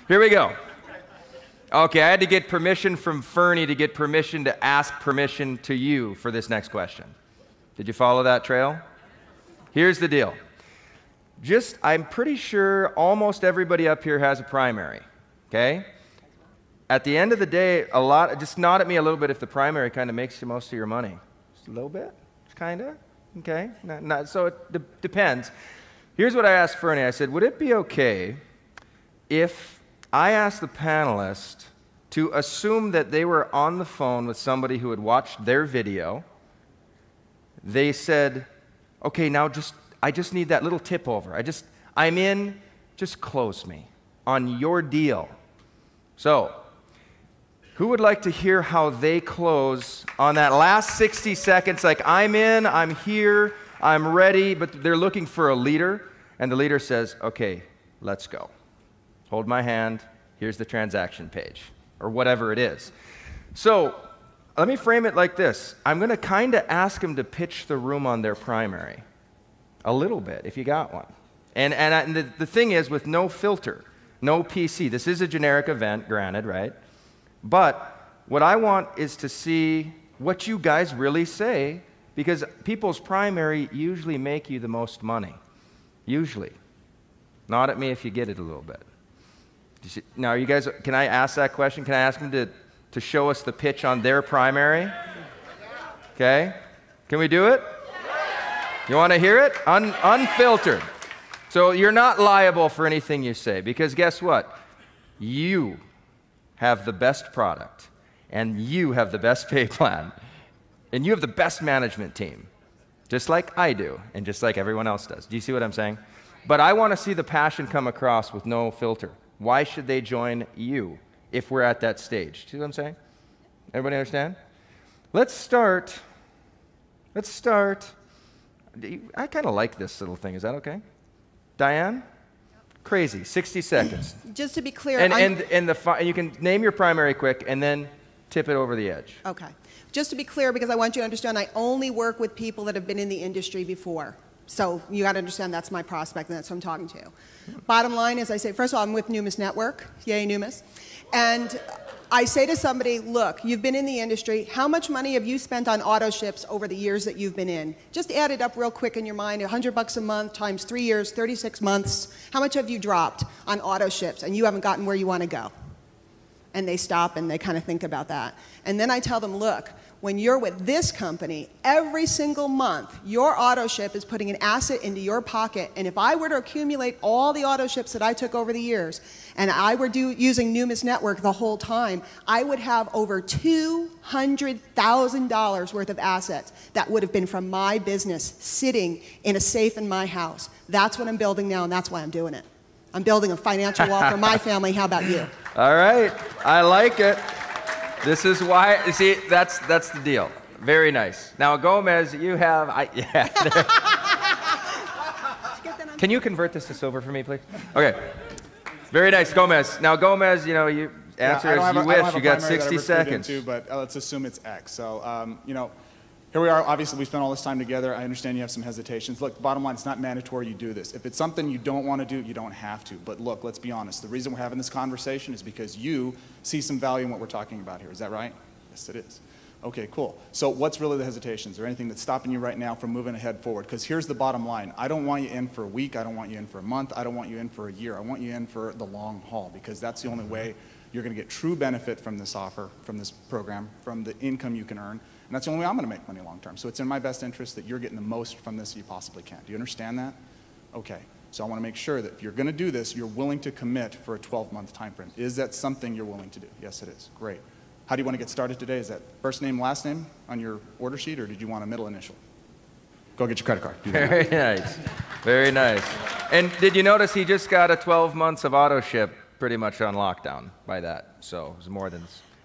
Here we go. Okay, I had to get permission from Fernie to get permission to ask permission to you for this next question. Did you follow that trail? Here's the deal. I'm pretty sure almost everybody up here has a primary, okay? At the end of the day, just nod at me a little bit if the primary kind of makes you most of your money. Just a little bit? Just kind of? Okay? So it depends. Here's what I asked Fernie. I said, would it be okay if I asked the panelists to assume that they were on the phone with somebody who had watched their video? They said, okay, now I just need that little tip over. I'm in, just close me on your deal. So, who would like to hear how they close on that last 60 seconds? Like, I'm in, I'm here, I'm ready, but they're looking for a leader, and the leader says, okay, let's go. Hold my hand, here's the transaction page, or whatever it is. So, let me frame it like this. I'm going to kind of ask them to pitch the room on their primary. A little bit, if you got one. And the thing is, with no filter, no PC, this is a generic event, granted, right? But what I want is to see what you guys really say, because people's primary usually make you the most money. Usually. Nod at me if you get it a little bit. Now, you guys, can I ask that question? Can I ask them to show us the pitch on their primary? Okay? Can we do it? You want to hear it? Unfiltered. So you're not liable for anything you say, because guess what? You have the best product, and you have the best pay plan, and you have the best management team, just like I do, and just like everyone else does. Do you see what I'm saying? But I want to see the passion come across with no filter. Why should they join you if we're at that stage? See what I'm saying? Everybody understand? Let's start. I kind of like this little thing. Is that okay? Diane? Crazy. 60 seconds. Just to be clear. And you can name your primary quick and then tip it over the edge. Okay. Just to be clear, because I want you to understand, I only work with people that have been in the industry before. So you got to understand that's my prospect and that's who I'm talking to. Bottom line is I say, first of all, I'm with Numis Network. Yay, Numis. And I say to somebody, look, you've been in the industry. How much money have you spent on auto ships over the years that you've been in? Just add it up real quick in your mind, $100 a month times 3 years, 36 months. How much have you dropped on auto ships and you haven't gotten where you want to go? And they stop and they kind of think about that. And then I tell them, look, when you're with this company, every single month, your auto ship is putting an asset into your pocket. And if I were to accumulate all the auto ships that I took over the years, and I were using Numis Network the whole time, I would have over $200,000 worth of assets that would have been from my business sitting in a safe in my house. That's what I'm building now, and that's why I'm doing it. I'm building a financial wall for my family. How about you? All right. I like it. This is why, you see, that's the deal. Very nice. Now, Gomez, you have, yeah. Can you convert this to silver for me, please? Okay. Very nice, Gomez. Now, Gomez, you know, you answer as you wish. You got 60 seconds. But let's assume it's X. So, you know, here we are. Obviously, we spent all this time together. I understand you have some hesitations. Look, bottom line, it's not mandatory you do this. If it's something you don't want to do, you don't have to. But look, let's be honest. The reason we're having this conversation is because you see some value in what we're talking about here. Is that right? Yes, it is. Okay, cool. So what's really the hesitations or anything that's stopping you right now from moving ahead forward? Because here's the bottom line. I don't want you in for a week. I don't want you in for a month. I don't want you in for a year. I want you in for the long haul, because that's the only way you're going to get true benefit from this offer, from this program, from the income you can earn. And that's the only way I'm going to make money long term. So it's in my best interest that you're getting the most from this you possibly can. Do you understand that? Okay. So I want to make sure that if you're going to do this, you're willing to commit for a 12-month time frame. Is that something you're willing to do? Yes, it is. Great. How do you want to get started today? Is that first name, last name on your order sheet, or did you want a middle initial? Go get your credit card. Very nice. Very nice. And did you notice he just got a 12 months of auto ship pretty much on lockdown by that? So it was more than...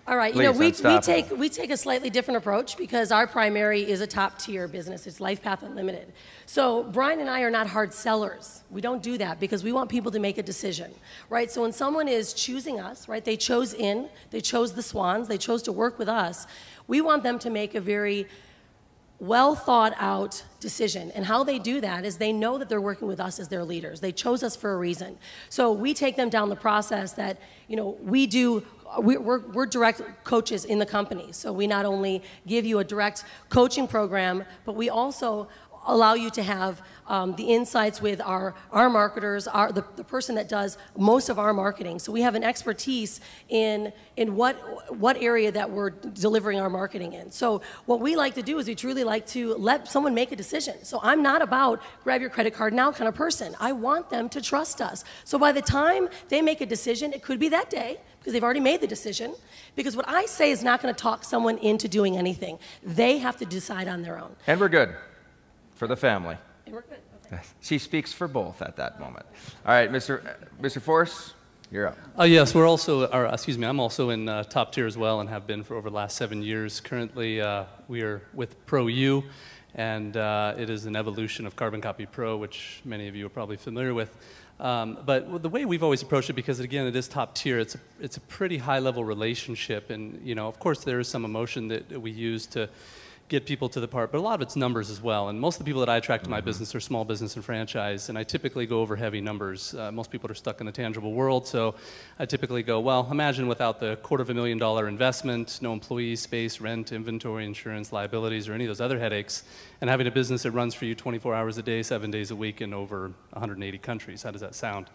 All right, you know, we take a slightly different approach because our primary is a top-tier business. It's LifePath Unlimited. So Brian and I are not hard sellers. We don't do that because we want people to make a decision, right? So when someone is choosing us, right, they chose the Swans, they chose to work with us, we want them to make a very well thought out decision. And how they do that is they know that they're working with us as their leaders. They chose us for a reason. So we take them down the process that, you know, we're direct coaches in the company. So we not only give you a direct coaching program, but we also allow you to have the insights with our marketers, the person that does most of our marketing. So we have an expertise in what area that we're delivering our marketing in. So what we like to do is we truly like to let someone make a decision. So I'm not about grab your credit card now kind of person. I want them to trust us. So by the time they make a decision, it could be that day, because they've already made the decision. Because what I say is not going to talk someone into doing anything. They have to decide on their own. And we're good for the family. And we're good. Okay. She speaks for both at that moment. All right, Mr. Force, you're up. Yes, I'm also in top tier as well and have been for over the last 7 years. Currently, we are with Pro U, and it is an evolution of Carbon Copy Pro, which many of you are probably familiar with. But the way we've always approached it, because again, it is top tier, it's a pretty high-level relationship, and you know, of course, there is some emotion that we use to get people to the part, but a lot of it's numbers as well. And most of the people that I attract to my business are small business and franchise, and I typically go over heavy numbers. Most people are stuck in the tangible world, so I typically go, well, imagine without the $250,000 investment, no employees, space, rent, inventory, insurance, liabilities, or any of those other headaches, and having a business that runs for you 24 hours a day, 7 days a week in over 180 countries. How does that sound?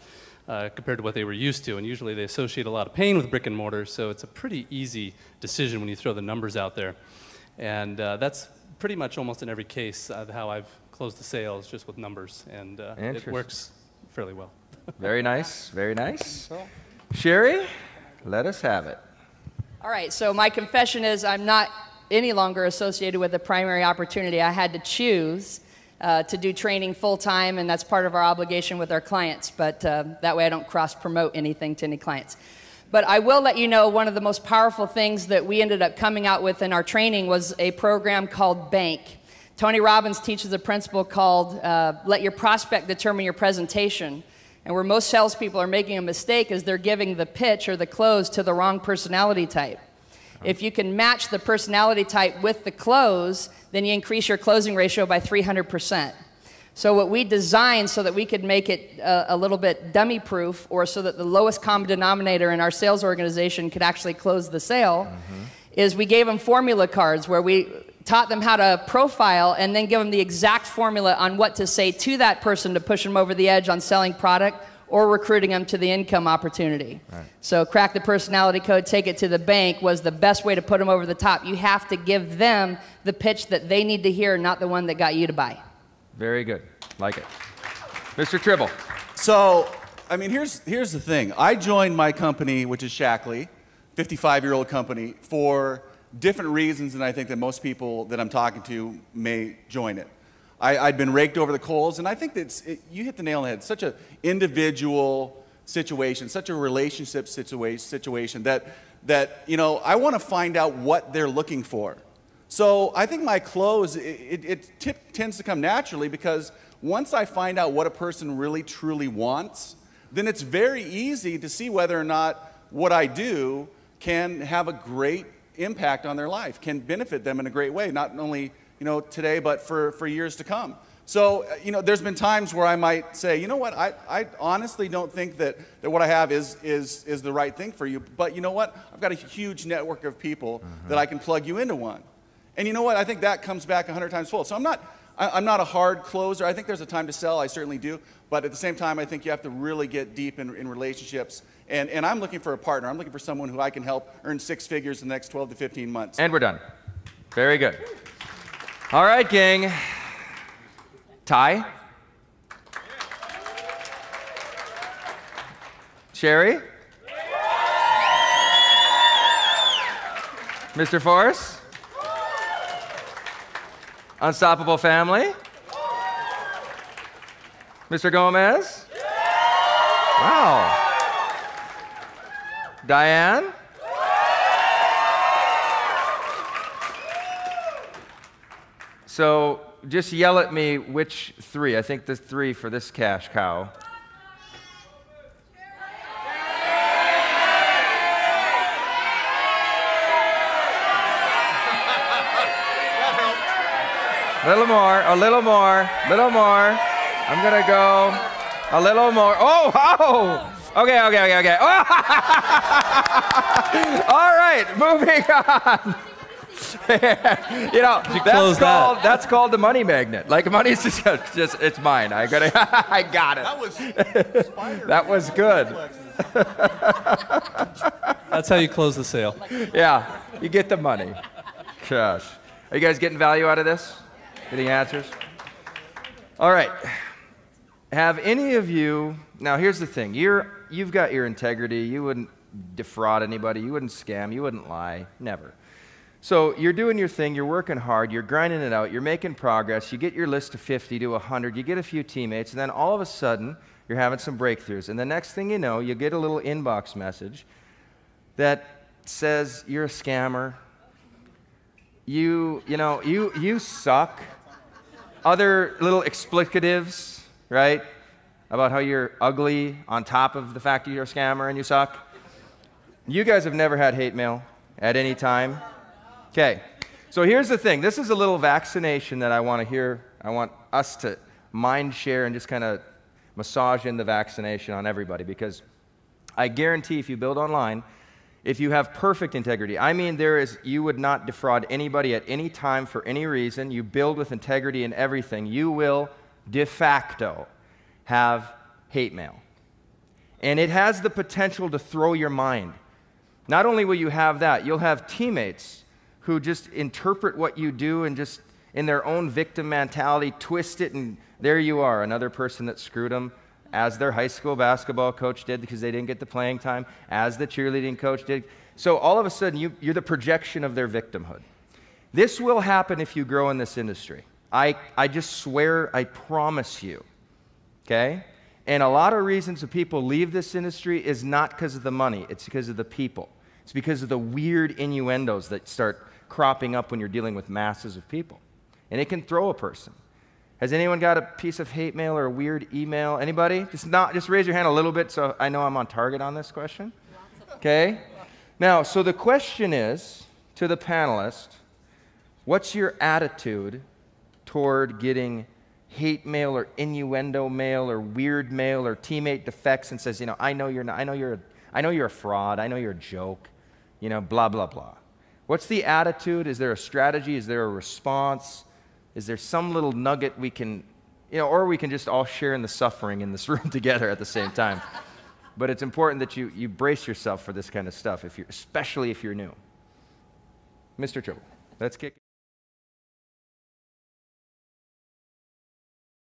Compared to what they were used to, and usually they associate a lot of pain with brick and mortar, so it's a pretty easy decision when you throw the numbers out there. And that's pretty much almost in every case how I've closed the sales, just with numbers, and it works fairly well. Very nice, very nice. Sherry, let us have it. All right, so my confession is I'm not any longer associated with the primary opportunity. I had to choose to do training full-time, and that's part of our obligation with our clients, but that way I don't cross-promote anything to any clients. But I will let you know one of the most powerful things that we ended up coming out with in our training was a program called Bank. Tony Robbins teaches a principle called let your prospect determine your presentation. And where most salespeople are making a mistake is they're giving the pitch or the close to the wrong personality type. If you can match the personality type with the close, then you increase your closing ratio by 300%. So what we designed so that we could make it a little bit dummy-proof, or so that the lowest common denominator in our sales organization could actually close the sale, is we gave them formula cards where we taught them how to profile and then give them the exact formula on what to say to that person to push them over the edge on selling product or recruiting them to the income opportunity. Right. So crack the personality code, take it to the bank was the best way to put them over the top. You have to give them the pitch that they need to hear, not the one that got you to buy. Very good. Like it. Mr. Tribble. So, I mean, here's the thing. I joined my company, which is Shackley, 55-year-old company, for different reasons than I think that most people that I'm talking to may join it. I'd been raked over the coals, and I think that you hit the nail on the head. Such an individual situation, such a relationship situation that you know, I want to find out what they're looking for. So I think my close, it tends to come naturally, because once I find out what a person really truly wants, then it's very easy to see whether or not what I do can have a great impact on their life, can benefit them in a great way, not only, you know, today, but for years to come. So, you know, there's been times where I might say, you know what, I honestly don't think that what I have is the right thing for you, but you know what, I've got a huge network of people that I can plug you into one. And you know what? I think that comes back 100 times fold. So I'm not a hard closer. I think there's a time to sell. I certainly do. But at the same time, I think you have to really get deep in relationships. And I'm looking for a partner. I'm looking for someone who I can help earn 6 figures in the next 12 to 15 months. And we're done. Very good. All right, gang. Ty? Sherry? Mr. Forrest? Unstoppable Family? Mr. Gomez? Wow. Diane? So just yell at me which three. I think the three for this cash cow. little more, a little more, little more. I'm gonna go a little more. Oh, oh! Okay. Oh. All right, moving on. You know, that's called the money magnet. Like money's just it's mine. I got it. That was good. That's how you close the sale. Yeah, you get the money. Gosh. Are you guys getting value out of this? Getting answers? All right. Have any of you, now here's the thing. You've got your integrity. You wouldn't defraud anybody. You wouldn't scam. You wouldn't lie. Never. So you're doing your thing. You're working hard. You're grinding it out. You're making progress. You get your list to 50 to 100. You get a few teammates. And then all of a sudden, you're having some breakthroughs. And the next thing you know, you get a little inbox message that says you're a scammer. You suck. Other little explicatives, right? About how you're ugly on top of the fact that you're a scammer and you suck. You guys have never had hate mail at any time. Okay, so here's the thing. This is a little vaccination that I want to hear. I want us to mind share and just kind of massage in the vaccination on everybody, because I guarantee if you build online, if you have perfect integrity, I mean you would not defraud anybody at any time for any reason. You build with integrity in everything. You will de facto have hate mail. And it has the potential to throw your mind. Not only will you have that, you'll have teammates who just interpret what you do and just in their own victim mentality twist it, and there you are, another person that screwed them, as their high school basketball coach did because they didn't get the playing time, as the cheerleading coach did. So all of a sudden, you're the projection of their victimhood. This will happen if you grow in this industry. I just swear, I promise you, okay? And a lot of reasons that people leave this industry is not because of the money, it's because of the people. It's because of the weird innuendos that start cropping up when you're dealing with masses of people. And it can throw a person. Has anyone got a piece of hate mail or a weird email? Anybody? Just raise your hand a little bit so I know I'm on target on this question. Okay? Now, so the question is to the panelists, what's your attitude toward getting hate mail or innuendo mail or weird mail or teammate defects and says, I know you're a fraud, I know you're a joke, blah, blah, blah. What's the attitude? Is there a strategy? Is there a response? Is there some little nugget we can, or we can just all share in the suffering in this room together at the same time. But it's important that you brace yourself for this kind of stuff, especially if you're new. Mr. Tribble, let's kick it.